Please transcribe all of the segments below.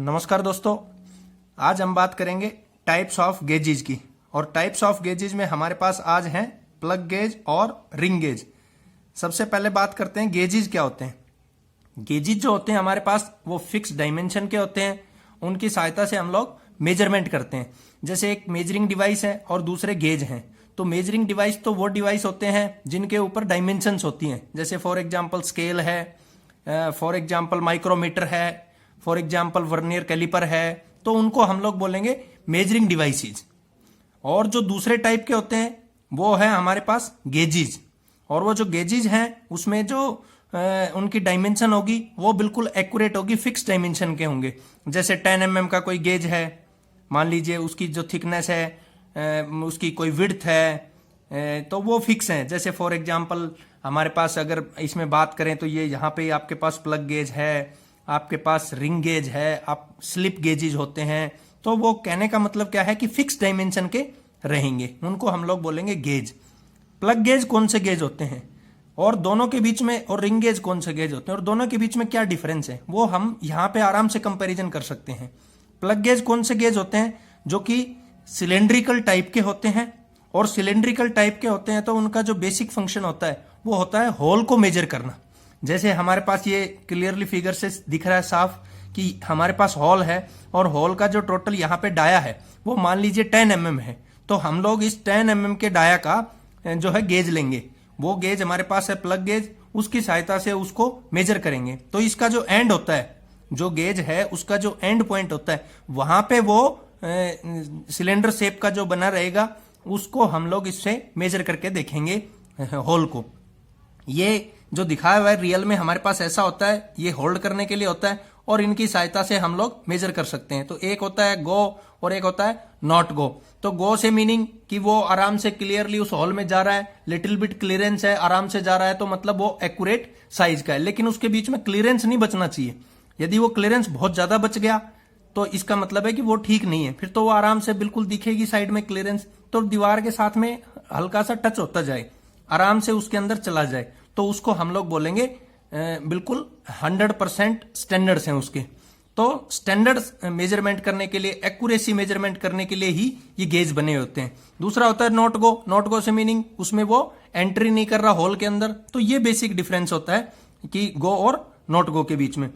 नमस्कार दोस्तों, आज हम बात करेंगे टाइप्स ऑफ गेजेज की। और टाइप्स ऑफ गेजेज में हमारे पास आज हैं प्लग गेज और रिंग गेज। सबसे पहले बात करते हैं गेजेज क्या होते हैं। गेजेज जो होते हैं हमारे पास वो फिक्स डायमेंशन के होते हैं, उनकी सहायता से हम लोग मेजरमेंट करते हैं। जैसे एक मेजरिंग डिवाइस है और दूसरे गेज हैं। तो मेजरिंग डिवाइस तो वो डिवाइस होते हैं जिनके ऊपर डायमेंशंस होती हैं, जैसे फॉर एग्जांपल स्केल है, फॉर एग्जांपल माइक्रोमीटर है, फॉर एग्जाम्पल वर्नियर कैलिपर है। तो उनको हम लोग बोलेंगे मेजरिंग डिवाइसेज। और जो दूसरे टाइप के होते हैं वो है हमारे पास गेजेज। और वो जो गेजेज हैं उसमें जो उनकी डायमेंशन होगी वो बिल्कुल एक्यूरेट होगी, फिक्स डायमेंशन के होंगे। जैसे 10 mm का कोई गेज है, मान लीजिए उसकी जो थिकनेस है, उसकी कोई विड्थ है, तो वो फिक्स है। जैसे फॉर एग्जाम्पल हमारे पास अगर इसमें बात करें तो ये यहाँ पे आपके पास प्लग गेज है, आपके पास रिंग गेज है, आप स्लिप गेजेज होते हैं। तो वो कहने का मतलब क्या है कि फिक्स डायमेंशन के रहेंगे, उनको हम लोग बोलेंगे गेज। प्लग गेज कौन से गेज होते हैं और दोनों के बीच में, और रिंग गेज कौन से गेज होते हैं और दोनों के बीच में क्या डिफरेंस है, वो हम यहाँ पे आराम से कंपैरिजन कर सकते हैं। प्लग गेज कौन से गेज होते हैं जो कि सिलेंड्रिकल टाइप के होते हैं। और सिलेंड्रिकल टाइप के होते हैं तो उनका जो बेसिक फंक्शन होता है वो होता है होल को मेजर करना। जैसे हमारे पास ये क्लियरली फिगर से दिख रहा है साफ कि हमारे पास हॉल है और हॉल का जो टोटल यहाँ पे डाया है वो मान लीजिए 10 mm है। तो हम लोग इस 10 mm के डाया का जो है गेज लेंगे। वो गेज हमारे पास है प्लग गेज, उसकी सहायता से उसको मेजर करेंगे। तो इसका जो एंड होता है, जो गेज है उसका जो एंड पॉइंट होता है, वहां पे वो सिलेंडर शेप का जो बना रहेगा उसको हम लोग इससे मेजर करके देखेंगे होल को। ये जो दिखाया हुआ है रियल में हमारे पास ऐसा होता है, ये होल्ड करने के लिए होता है और इनकी सहायता से हम लोग मेजर कर सकते हैं। तो एक होता है गो और एक होता है नॉट गो। तो गो से मीनिंग कि वो आराम से क्लियरली उस होल में जा रहा है, लिटिल बिट क्लियरेंस है, आराम से जा रहा है, तो मतलब वो एक्यूरेट साइज का है। लेकिन उसके बीच में क्लियरेंस नहीं बचना चाहिए। यदि वो क्लियरेंस बहुत ज्यादा बच गया तो इसका मतलब है कि वो ठीक नहीं है, फिर तो वो आराम से बिल्कुल दिखेगी साइड में क्लियरेंस, तो दीवार के साथ में हल्का सा टच होता जाए, आराम से उसके अंदर चला जाए, तो उसको हम लोग बोलेंगे बिल्कुल 100% स्टैंडर्ड्स हैं उसके। तो स्टैंडर्ड्स मेजरमेंट करने के लिए, एक्यूरेसी मेजरमेंट करने के लिए ही ये गेज बने होते हैं। दूसरा होता है नॉट गो। नॉट गो से मीनिंग उसमें वो एंट्री नहीं कर रहा होल के अंदर। तो ये बेसिक डिफरेंस होता है कि गो और नॉट गो के बीच में।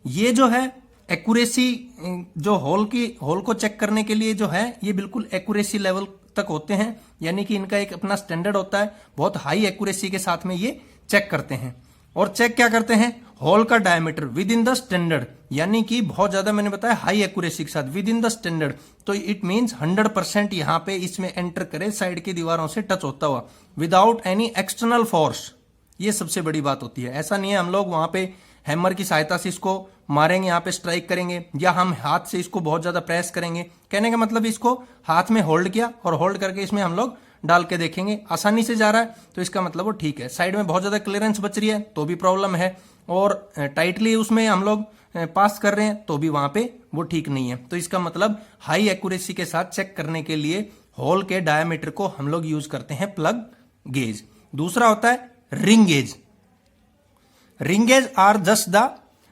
ये जो है एक्यूरेसी, जो होल को चेक करने के लिए जो है ये बिल्कुल एक्यूरेसी लेवल तक होते हैं, यानी कि इनका एक अपना स्टैंडर्ड होता है। बहुत हाई एक्यूरेसी के साथ में ये चेक करते हैं। और चेक क्या करते हैं, होल का diameter with in the standard, यानी कि बहुत ज्यादा मैंने बताया हाई एक्यूरेसी के साथ विद इन द स्टैंडर्ड। तो इट मींस 100% यहाँ पे इसमें एंटर करे साइड की दीवारों से टच होता हुआ, विदाउट एनी एक्सटर्नल फोर्स। ये सबसे बड़ी बात होती है। ऐसा नहीं है हम लोग वहां पे हैमर की सहायता से इसको मारेंगे, यहाँ पे स्ट्राइक करेंगे, या हम हाथ से इसको बहुत ज्यादा प्रेस करेंगे। कहने का मतलब इसको हाथ में होल्ड किया और होल्ड करके इसमें हम लोग डाल के देखेंगे, आसानी से जा रहा है तो इसका मतलब वो ठीक है। साइड में बहुत ज्यादा क्लियरेंस बच रही है तो भी प्रॉब्लम है, और टाइटली उसमें हम लोग पास कर रहे हैं तो भी वहां पे वो ठीक नहीं है। तो इसका मतलब हाई एक्यूरेसी के साथ चेक करने के लिए होल के डायमीटर को हम लोग यूज करते हैं प्लग गेज। दूसरा होता है ring gauge. Ring gauge are just the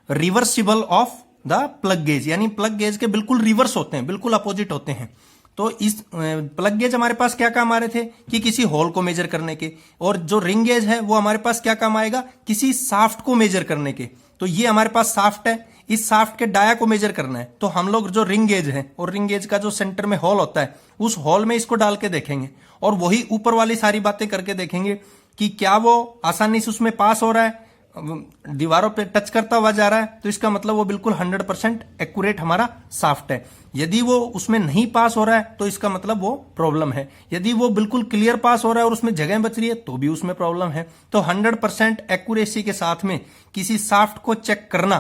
reversible of the plug gauge, यानी प्लग गेज के बिल्कुल रिवर्स होते हैं, बिल्कुल अपोजिट होते हैं। तो इस प्लग गेज हमारे पास क्या काम आ रहे थे कि किसी होल को मेजर करने के, और जो रिंग गेज है वो हमारे पास क्या काम आएगा, किसी शाफ्ट को मेजर करने के। तो ये हमारे पास शाफ्ट है, इस शाफ्ट के डाया को मेजर करना है। तो हम लोग जो रिंग गेज है और रिंग गेज का जो सेंटर में होल होता है उस होल में इसको डाल के देखेंगे, और वही ऊपर वाली सारी बातें करके देखेंगे कि क्या वो आसानी से उसमें पास हो रहा है, दीवारों पे टच करता हुआ जा रहा है। तो इसका मतलब वो बिल्कुल 100% एक्यूरेट हमारा शाफ्ट है। यदि वो उसमें नहीं पास हो रहा है तो इसका मतलब वो प्रॉब्लम है। यदि वो बिल्कुल क्लियर पास हो रहा है और उसमें जगह बच रही है तो भी उसमें प्रॉब्लम है। तो 100% एक्यूरेसी के साथ में किसी शाफ्ट को चेक करना,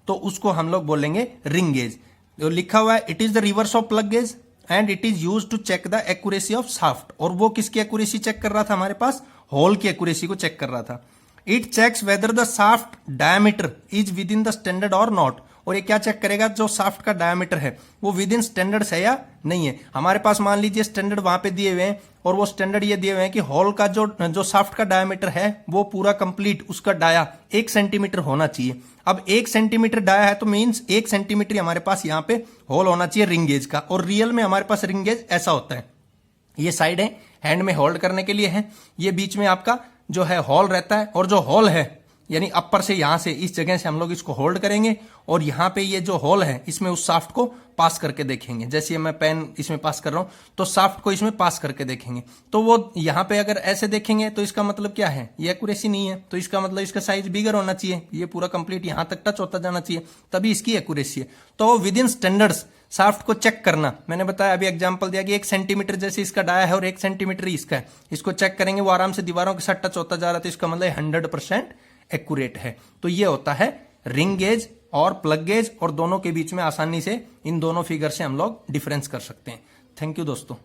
तो उसको हम लोग बोलेंगे रिंग गेज। तो लिखा हुआ है it is the reverse of plug gauge and it is use to check the accuracy of shaft. और वो किसकी एक्यूरेसी चेक कर रहा था, हमारे पास होल की एक्यूरेसी को चेक कर रहा था। It checks whether the shaft diameter is within the standard और नॉट। और ये क्या चेक करेगा, जो शाफ्ट का डायमीटर है वो विद इन स्टैंडर्ड्स है या नहीं है। हमारे पास मान लीजिए स्टैंडर्ड वहां पे दिए हुए हैं और वो स्टैंडर्ड ये दिए हुए हैं कि होल का जो शाफ्ट का डायमीटर है वो पूरा कंप्लीट उसका डाया 1 सेंटीमीटर होना चाहिए। अब 1 सेंटीमीटर डाया है तो मीन्स 1 सेंटीमीटर हमारे पास यहाँ पे होल होना चाहिए रिंग गेज का, और रियल में हमारे पास रिंग गेज ऐसा होता है। ये साइड है हैंड में होल्ड करने के लिए है, ये बीच में आपका जो है होल रहता है, और जो होल है यानी अपर से यहां से इस जगह से हम लोग इसको होल्ड करेंगे और यहां पे ये जो होल है इसमें उस शाफ्ट को पास करके देखेंगे। जैसे मैं पेन इसमें पास कर रहा हूं तो शाफ्ट को इसमें पास करके देखेंगे, तो वो यहां पे अगर ऐसे देखेंगे तो इसका मतलब क्या है, ये एक्यूरेसी नहीं है, तो इसका मतलब इसका साइज बिगर होना चाहिए, ये पूरा कंप्लीट यहां तक टच होता जाना चाहिए, तभी इसकी एक्यूरेसी है। तो विद इन स्टैंडर्ड्स शाफ्ट को चेक करना, मैंने बताया अभी एग्जांपल दिया कि 1 सेंटीमीटर जैसे इसका डाया है और 1 सेंटीमीटर इसका है, इसको चेक करेंगे वो आराम से दीवारों के साथ टच होता जा रहा है, तो इसका मतलब 100% एक्यूरेट है। तो ये होता है रिंग गेज और प्लग गेज, और दोनों के बीच में आसानी से इन दोनों फिगर से हम लोग डिफरेंस कर सकते हैं। थैंक यू दोस्तों।